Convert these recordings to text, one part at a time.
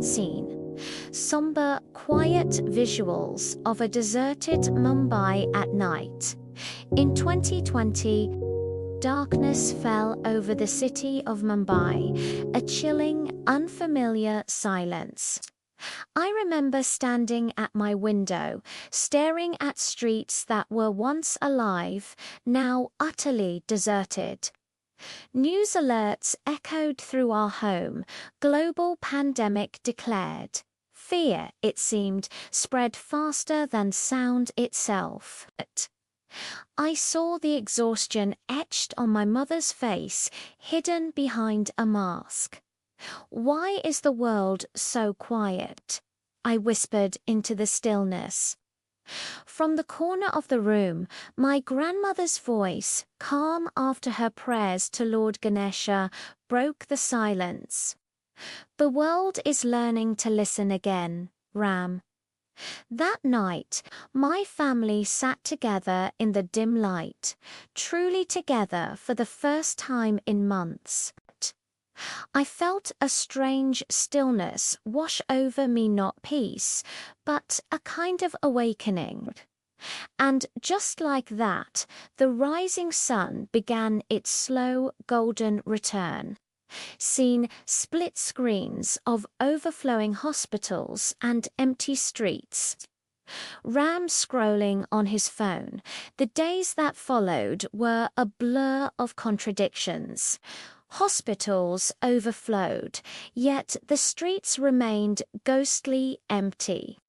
Scene. Somber, quiet visuals of a deserted Mumbai at night. In 2020, darkness fell over the city of Mumbai, a chilling, unfamiliar silence. I remember standing at my window, staring at streets that were once alive, now utterly deserted. News alerts echoed through our home. Global pandemic declared. Fear, it seemed, spread faster than sound itself. I saw the exhaustion etched on my mother's face, hidden behind a mask. "Why is the world so quiet?" I whispered into the stillness. From the corner of the room, my grandmother's voice, calm after her prayers to Lord Ganesha, broke the silence. "The world is learning to listen again, Ram." That night, my family sat together in the dim light, truly together for the first time in months. I felt a strange stillness wash over me, not peace, but a kind of awakening. And just like that, the rising sun began its slow, golden return. Seen split screens of overflowing hospitals and empty streets. Ram scrolling on his phone. The days that followed were a blur of contradictions. Hospitals overflowed, yet the streets remained ghostly empty.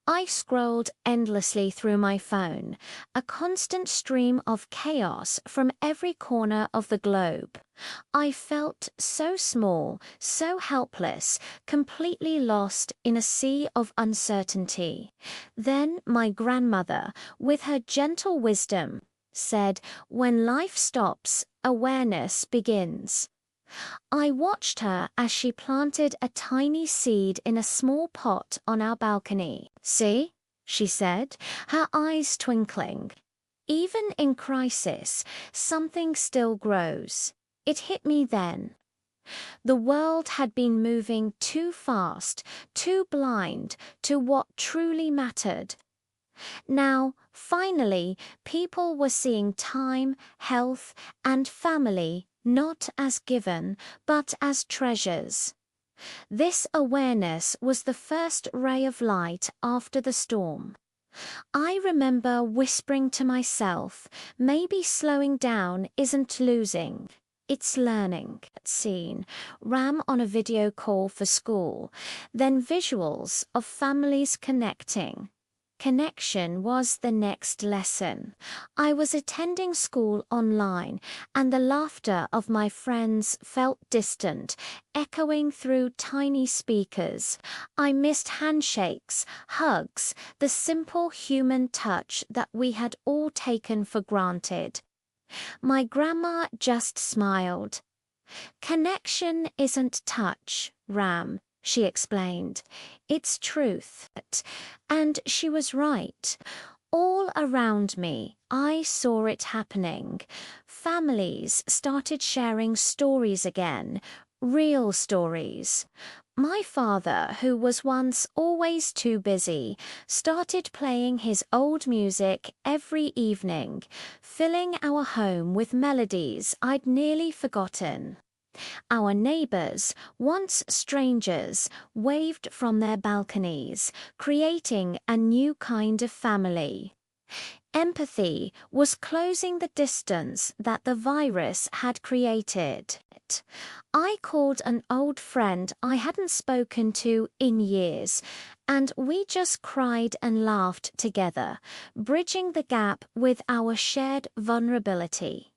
I scrolled endlessly through my phone, a constant stream of chaos from every corner of the globe. I felt so small, so helpless, completely lost in a sea of uncertainty. Then my grandmother, with her gentle wisdom, said, "When life stops, awareness begins." I watched her as she planted a tiny seed in a small pot on our balcony. "See?" she said, her eyes twinkling. "Even in crisis, something still grows." It hit me then. The world had been moving too fast, too blind to what truly mattered. Now, finally, people were seeing time, health, and family not as given, but as treasures. This awareness was the first ray of light after the storm. I remember whispering to myself, maybe slowing down isn't losing, it's learning. Scene. Ram on a video call for school, then visuals of families connecting. Connection was the next lesson. I was attending school online, and the laughter of my friends felt distant, echoing through tiny speakers. I missed handshakes, hugs, the simple human touch that we had all taken for granted. My grandma just smiled. "Connection isn't touch, Ram," she explained. "It's truth." And she was right. All around me, I saw it happening. Families started sharing stories again, real stories. My father, who was once always too busy, started playing his old music every evening, filling our home with melodies I'd nearly forgotten. Our neighbors, once strangers, waved from their balconies, creating a new kind of family. Empathy was closing the distance that the virus had created. I called an old friend I hadn't spoken to in years, and we just cried and laughed together, bridging the gap with our shared vulnerability.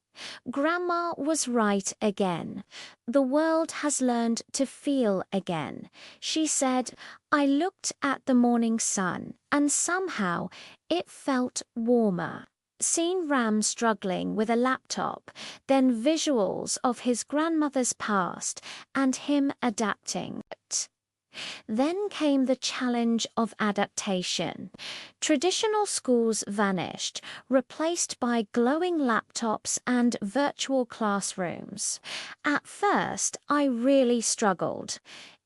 Grandma was right again. The world has learned to feel again. She said, "I looked at the morning sun, and somehow it felt warmer." Seen Ram struggling with a laptop, then visuals of his grandmother's past and him adapting. Then came the challenge of adaptation. Traditional schools vanished, replaced by glowing laptops and virtual classrooms. At first, I really struggled.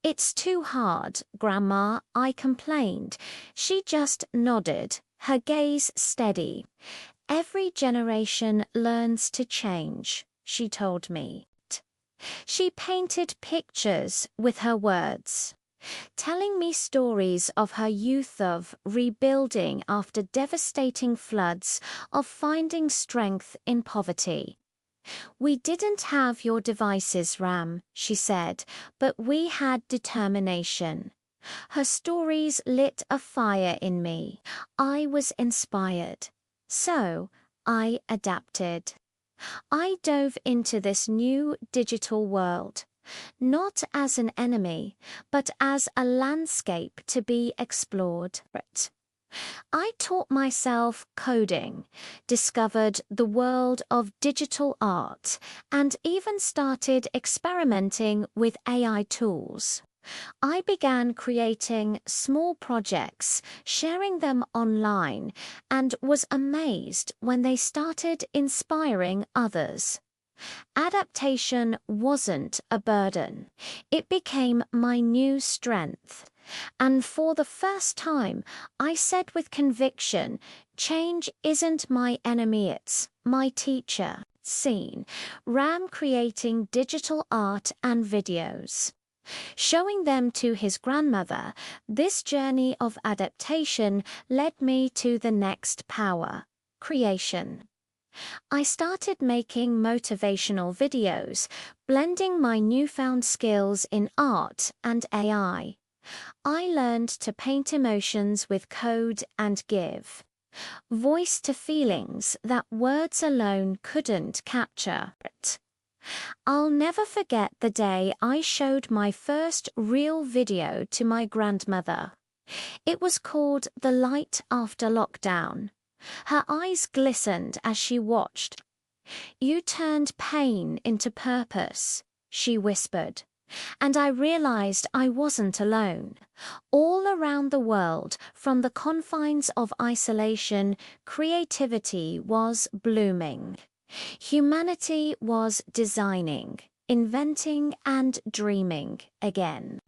"It's too hard, Grandma," I complained. She just nodded, her gaze steady. "Every generation learns to change," she told me. She painted pictures with her words, telling me stories of her youth, of rebuilding after devastating floods, of finding strength in poverty. "We didn't have your devices, Ram," she said, "but we had determination." Her stories lit a fire in me. I was inspired. So I adapted. I dove into this new digital world, not as an enemy, but as a landscape to be explored. I taught myself coding, discovered the world of digital art, and even started experimenting with AI tools. I began creating small projects, sharing them online, and was amazed when they started inspiring others. Adaptation wasn't a burden. It became my new strength. And for the first time, I said with conviction, change isn't my enemy, it's my teacher. Scene: Ram creating digital art and videos. Showing them to his grandmother, this journey of adaptation led me to the next power: creation. I started making motivational videos, blending my newfound skills in art and AI. I learned to paint emotions with code and give voice to feelings that words alone couldn't capture. I'll never forget the day I showed my first real video to my grandmother. It was called "The Light After Lockdown." Her eyes glistened as she watched. "You turned pain into purpose," she whispered. And I realized I wasn't alone. All around the world, from the confines of isolation, creativity was blooming. Humanity was designing, inventing, and dreaming again.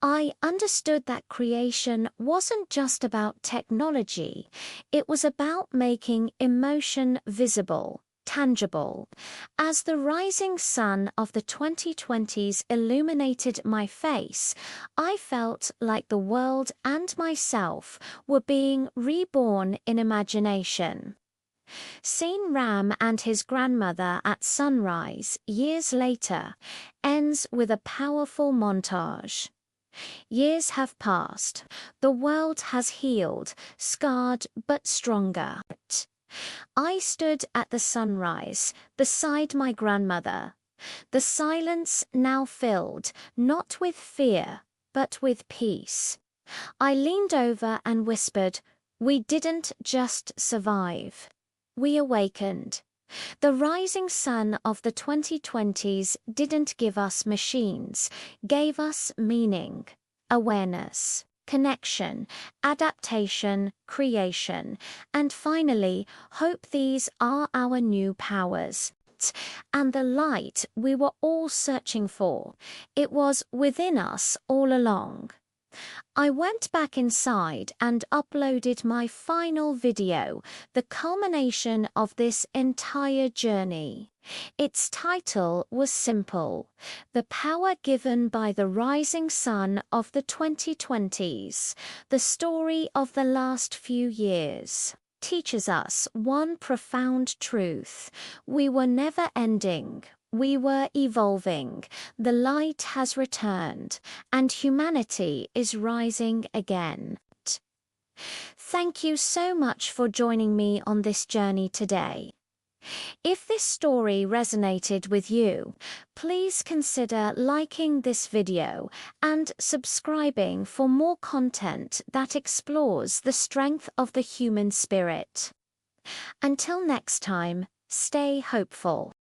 I understood that creation wasn't just about technology. It was about making emotion visible, tangible. As the rising sun of the 2020s illuminated my face, I felt like the world and myself were being reborn in imagination. Seeing Ram and his grandmother at sunrise years later ends with a powerful montage. Years have passed. The world has healed, scarred but stronger. I stood at the sunrise, beside my grandmother. The silence now filled, not with fear, but with peace. I leaned over and whispered, "We didn't just survive. We awakened." The rising sun of the 2020s didn't give us machines, gave us meaning, awareness, connection, adaptation, creation, and finally, hope. These are our new powers. And the light we were all searching for, it was within us all along. I went back inside and uploaded my final video, the culmination of this entire journey. Its title was simple: "The Power Given by the Rising Sun of the 2020s. The story of the last few years teaches us one profound truth. We were never ending. We were evolving. The light has returned, and humanity is rising again." Thank you so much for joining me on this journey today. If this story resonated with you, please consider liking this video and subscribing for more content that explores the strength of the human spirit. Until next time, stay hopeful.